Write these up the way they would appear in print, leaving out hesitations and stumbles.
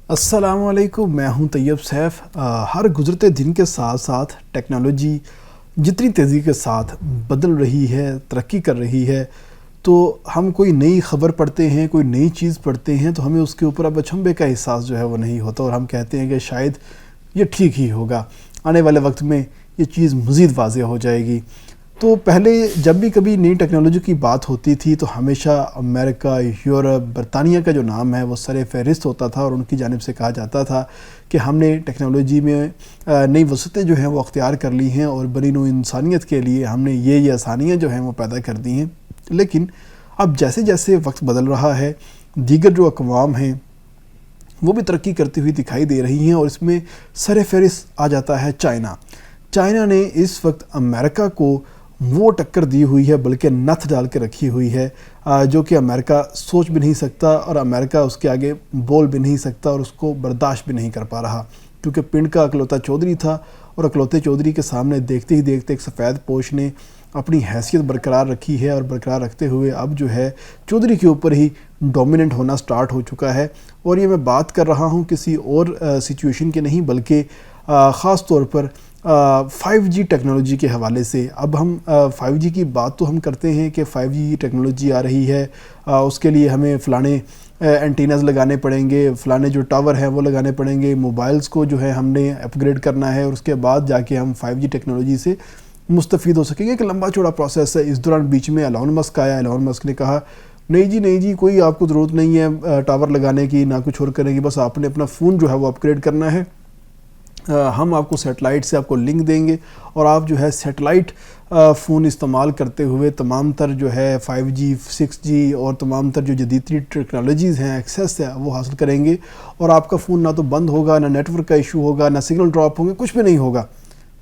अस्सलाम वालेकुम, मैं हूं तैयब सैफ। हर गुज़रते दिन के साथ साथ टेक्नोलॉजी जितनी तेज़ी के साथ बदल रही है, तरक्की कर रही है, तो हम कोई नई ख़बर पढ़ते हैं, कोई नई चीज़ पढ़ते हैं तो हमें उसके ऊपर अब अचंभे का एहसास जो है वो नहीं होता और हम कहते हैं कि शायद ये ठीक ही होगा, आने वाले वक्त में ये चीज़ मज़ीद वाज़ेह हो जाएगी। तो पहले जब भी कभी नई टेक्नोलॉजी की बात होती थी तो हमेशा अमेरिका, यूरोप, बरतानिया का जो नाम है वो सर फहरिस्त होता था और उनकी जानिब से कहा जाता था कि हमने टेक्नोलॉजी में नई वसअतें जो हैं वो अख्तियार कर ली हैं और बनी नूं इंसानियत के लिए हमने ये आसानियाँ जो हैं वो पैदा कर दी हैं। लेकिन अब जैसे जैसे वक्त बदल रहा है, दीगर जो अक़वाम हैं वो भी तरक्की करती हुई दिखाई दे रही हैं और इसमें सर फहरिस्त आ जाता है चाइना। चाइना ने इस वक्त अमेरिका को वो टक्कर दी हुई है, बल्कि नथ डाल के रखी हुई है, जो कि अमेरिका सोच भी नहीं सकता और अमेरिका उसके आगे बोल भी नहीं सकता और उसको बर्दाश्त भी नहीं कर पा रहा, क्योंकि पिंड का अकलौता चौधरी था और अकलौते चौधरी के सामने देखते ही देखते एक सफ़ेद पोश ने अपनी हैसियत बरकरार रखी है और बरकरार रखते हुए अब जो है चौधरी के ऊपर ही डोमिनेंट होना स्टार्ट हो चुका है। और ये मैं बात कर रहा हूँ किसी और सिचुएशन की नहीं, बल्कि ख़ास तौर पर 5G टेक्नोलॉजी के हवाले से। अब हम 5G की बात तो हम करते हैं कि 5G टेक्नोलॉजी आ रही है, उसके लिए हमें फ़लाने एंटीनास लगाने पड़ेंगे, फ़लाने जो टावर हैं वो लगाने पड़ेंगे, मोबाइल्स को जो है हमने अपग्रेड करना है और उसके बाद जाके हम 5G टेक्नोलॉजी से मुस्तफ़ीद हो सकेंगे। एक लंबा चौड़ा प्रोसेस है। इस दौरान बीच में एलोन मस्क आया। एलोन मस्क ने कहा नहीं जी कोई आपको ज़रूरत नहीं है टावर लगाने की, ना कुछ और करने की, बस आपने अपना फ़ोन जो है वो अपग्रेड करना है, हम आपको सैटेलाइट से आपको लिंक देंगे और आप जो है सैटेलाइट फ़ोन इस्तेमाल करते हुए तमाम तर जो है 5G, 6G और तमाम तर जो जदीद टेक्नोलॉजीज़ हैं, एक्सेस है, वो हासिल करेंगे और आपका फ़ोन ना तो बंद होगा, ना नेटवर्क का इशू होगा, ना सिग्नल ड्रॉप होंगे, कुछ भी नहीं होगा।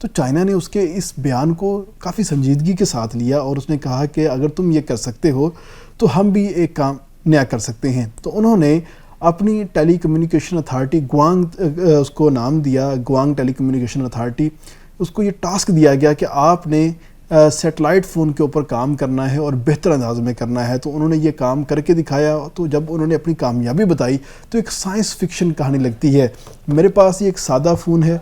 तो चाइना ने उसके इस बयान को काफ़ी संजीदगी के साथ लिया और उसने कहा कि अगर तुम ये कर सकते हो तो हम भी एक काम नया कर सकते हैं। तो उन्होंने अपनी टेली कम्युनिकेशन अथॉरिटी ग्वांग, उसको नाम दिया ग्वांग टेली कम्युनिकेशन अथॉरिटी, उसको ये टास्क दिया गया कि आपने सैटेलाइट फ़ोन के ऊपर काम करना है और बेहतर अंदाज में करना है। तो उन्होंने ये काम करके दिखाया। तो जब उन्होंने अपनी कामयाबी बताई तो एक साइंस फिक्शन कहानी लगती है। मेरे पास ये एक सादा फ़ोन है,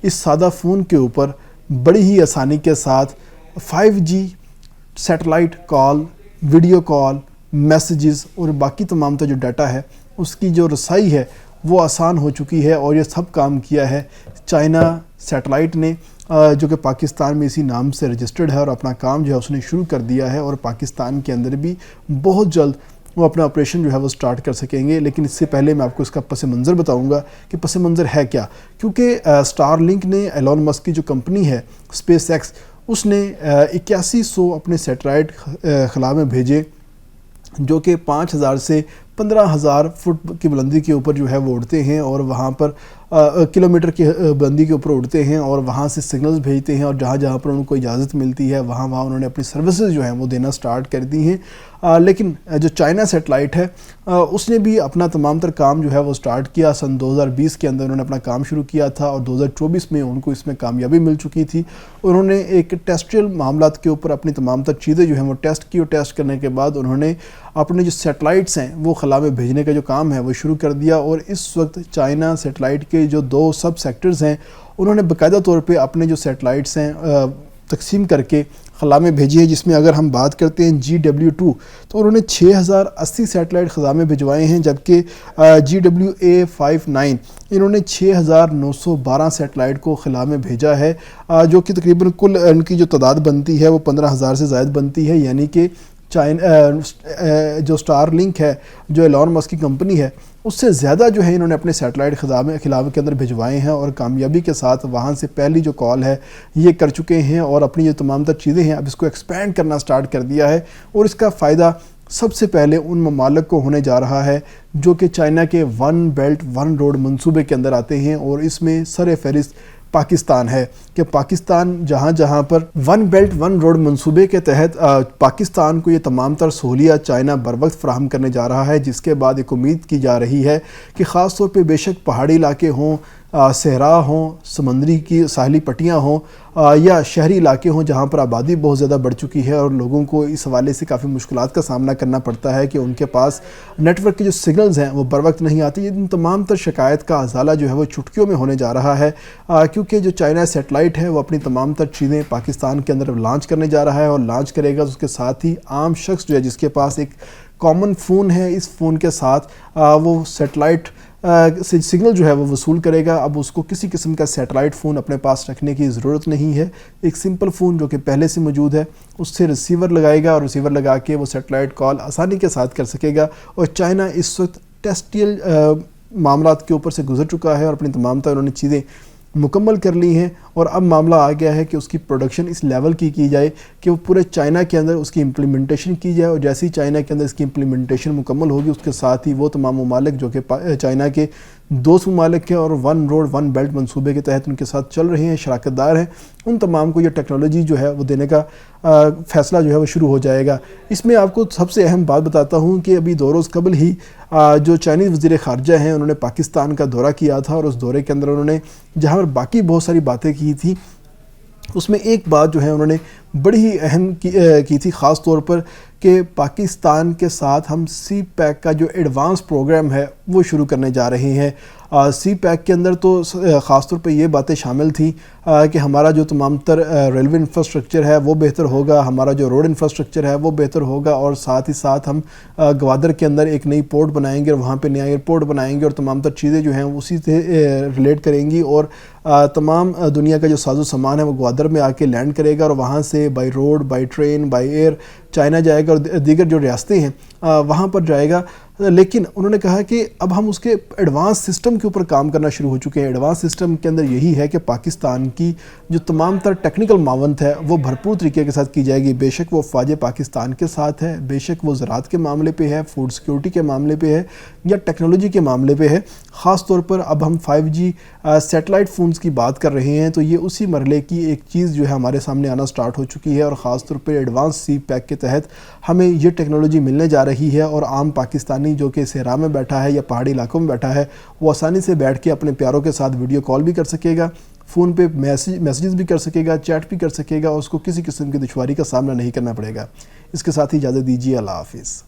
इस सादा फ़ोन के ऊपर बड़ी ही आसानी के साथ 5G satellite call, video call, messages और बाकी तमाम तो जो डाटा है उसकी जो रसाई है वो आसान हो चुकी है। और ये सब काम किया है चाइना सैटेलाइट ने, जो कि पाकिस्तान में इसी नाम से रजिस्टर्ड है और अपना काम जो है उसने शुरू कर दिया है और पाकिस्तान के अंदर भी बहुत जल्द वो अपना ऑपरेशन जो है वो स्टार्ट कर सकेंगे। लेकिन इससे पहले मैं आपको इसका पस मंज़र बताऊंगा कि पस मंज़र है क्या, क्योंकि स्टारलिंक ने, एलोन मस्क की जो कंपनी है स्पेस एक्स, उसने 8100 अपने सैटेलाइट खला में भेजे, जो कि 5000 से 15,000 फुट की बुलंदी के ऊपर जो है वो उड़ते हैं और वहाँ पर किलोमीटर की बुलंदी के ऊपर उड़ते हैं और वहाँ से सिग्नल्स भेजते हैं और जहाँ जहाँ पर उनको इजाज़त मिलती है वहाँ वहाँ उन्होंने अपनी सर्विसेज जो हैं वो देना स्टार्ट कर दी हैं। लेकिन जो चाइना सैटेलाइट है उसने भी अपना तमाम तर काम जो है वो स्टार्ट किया। सन 2020 के अंदर उन्होंने अपना काम शुरू किया था और 2024 में उनको इसमें कामयाबी मिल चुकी थी। उन्होंने एक टेस्ट्रियल मामलात के ऊपर अपनी तमाम तर चीज़ें जो हैं वो टेस्ट की और टेस्ट करने के बाद उन्होंने अपने जो सैटेलाइट्स हैं वो खला में भेजने का जो काम है वो शुरू कर दिया। और इस वक्त चाइना सैटेलाइट के जो 2 सब सेक्टर्स हैं उन्होंने बाकायदा तौर पे अपने जो सैटेलाइट्स हैं तकसीम करके खला में भेजी है, जिसमें अगर हम बात करते हैं GW2 तो उन्होंने 6080 सैटेलाइट खला में भिजवाए हैं, जबकि GWA59 इन्होंने 6912 सैटेलाइट को खला में भेजा है, जो कि तकरीबन कुल इनकी जो तादाद बनती है वो 15,000 से ज़ायद बनती है। यानी कि जो स्टारलिंक है, जो एलोन मस्क की कंपनी है, उससे ज़्यादा जो है इन्होंने अपने सैटेलाइट खिला के अंदर भिजवाए हैं और कामयाबी के साथ वहाँ से पहली जो कॉल है ये कर चुके हैं और अपनी जो तमाम तर चीज़ें हैं अब इसको एक्सपेंड करना स्टार्ट कर दिया है। और इसका फ़ायदा सबसे पहले उन ममालिक को होने जा रहा है जो कि चाइना के 1 बेल्ट 1 रोड मंसूबे के अंदर आते हैं और इसमें सर फहरिस्त पाकिस्तान है, کہ پاکستان جہاں جہاں پر ون بیلٹ ون روڈ منصوبے کے تحت پاکستان کو یہ تمام تر سہولیات چائنا بر وقت فراہم کرنے جا رہا ہے، جس کے بعد ایک امید کی جا رہی ہے کہ خاص طور پہ بے شک پہاڑی علاقے ہوں، صحرا ہوں، سمندری کی ساحلی پٹیاں ہوں یا شہری علاقے ہوں جہاں پر آبادی بہت زیادہ بڑھ چکی ہے اور لوگوں کو اس حوالے سے کافی مشکلات کا سامنا کرنا پڑتا ہے کہ ان کے پاس نیٹ ورک کے جو سگنلز ہیں وہ بر وقت نہیں آتے. ان تمام تر شکایت کا ازالہ جو ہے وہ چٹکیوں میں ہونے جا رہا ہے، کیونکہ جو چائنا سیٹلائٹ ہے وہ اپنی تمام تر چیزیں پاکستان کے اندر لانچ کرنے جا رہا ہے، اور لانچ کرے گا اس کے ساتھ ہی عام شخص جو ہے جس کے پاس ایک کامن فون ہے، اس فون کے ساتھ وہ سیٹلائٹ سگنل جو ہے وہ وصول کرے گا. اب اس کو کسی قسم کا سیٹلائٹ فون اپنے پاس رکھنے کی ضرورت نہیں ہے. ایک سمپل فون جو کہ پہلے سے موجود ہے اس سے ریسیور لگائے گا، اور ریسیور لگا کے وہ سیٹلائٹ کال آسانی کے ساتھ کر سکے گا. اور چائنا اس وقت ٹیسٹیل معاملات کے اوپر سے گزر چکا ہے اور اپنی تمام تر انہوں نے چیزیں مکمل کر لی ہیں، اور اب معاملہ آ گیا ہے کہ اس کی پروڈکشن اس لیول کی جائے کہ وہ پورے چائنا کے اندر اس کی امپلیمنٹیشن کی جائے. اور جیسے ہی چائنا کے اندر اس کی امپلیمنٹیشن مکمل ہوگی اس کے ساتھ ہی وہ تمام ممالک جو کہ چائنا کے دوست ممالک ہیں اور ون روڈ ون بیلٹ منصوبے کے تحت ان کے ساتھ چل رہے ہیں، شراکت دار ہیں، ان تمام کو یہ ٹیکنالوجی جو ہے وہ دینے کا فیصلہ جو ہے وہ شروع ہو جائے گا. اس میں آپ کو سب سے اہم بات بتاتا ہوں کہ ابھی 2 روز قبل ہی جو چائنیز وزیر خارجہ ہیں انہوں نے پاکستان کا دورہ کیا تھا، اور اس دورے کے اندر انہوں نے جہاں پر باقی بہت ساری باتیں کی تھیں اس میں ایک بات جو ہے انہوں نے بڑی ہی اہم کی تھی، خاص طور پر کہ پاکستان کے ساتھ ہم سی پیک کا جو ایڈوانس پروگرام ہے وہ شروع کرنے جا رہے ہیں. سی پیک کے اندر تو خاص طور پہ یہ باتیں شامل تھیں کہ ہمارا جو تمام تر ریلوے انفراسٹرکچر ہے وہ بہتر ہوگا، ہمارا جو روڈ انفراسٹرکچر ہے وہ بہتر ہوگا، اور ساتھ ہی ساتھ ہم گوادر کے اندر ایک نئی پورٹ بنائیں گے اور وہاں پہ نیا ایئرپورٹ بنائیں گے، اور تمام تر چیزیں جو ہیں اسی سے ریلیٹ کریں گی، اور تمام دنیا کا جو ساز و سامان ہے وہ گوادر میں آ کے لینڈ کرے گا، اور وہاں سے by road, by train, by air China جائے گا اور دیگر جو ریاستیں ہیں وہاں پر جائے گا. لیکن انہوں نے کہا کہ اب ہم اس کے ایڈوانس سسٹم کے اوپر کام کرنا شروع ہو چکے ہیں. ایڈوانس سسٹم کے اندر یہی ہے کہ پاکستان کی جو تمام تر ٹیکنیکل معاونت ہے وہ بھرپور طریقے کے ساتھ کی جائے گی. بے شک وہ افواج پاکستان کے ساتھ ہے، بے شک وہ زراعت کے معاملے پہ ہے، فوڈ سیکیورٹی کے معاملے پہ ہے، یا ٹیکنالوجی کے معاملے پہ ہے. خاص طور پر اب ہم 5G سیٹلائٹ فونز کی بات کر رہے ہیں تو یہ اسی مرحلے کی ایک چیز جو ہے ہمارے سامنے آنا سٹارٹ ہو چکی ہے، اور خاص طور پر ایڈوانس سی پیک کے تحت ہمیں یہ ٹیکنالوجی ملنے جا رہی ہے، اور عام پاکستانی جو کہ صحرا میں بیٹھا ہے یا پہاڑی علاقوں میں بیٹھا ہے وہ آسانی سے بیٹھ کے اپنے پیاروں کے ساتھ ویڈیو کال بھی کر سکے گا، فون پہ میسیجز بھی کر سکے گا، چیٹ بھی کر سکے گا، اور اس کو کسی قسم کی دشواری کا سامنا نہیں کرنا پڑے گا. اس کے ساتھ ہی اجازت دیجیے، اللہ حافظ.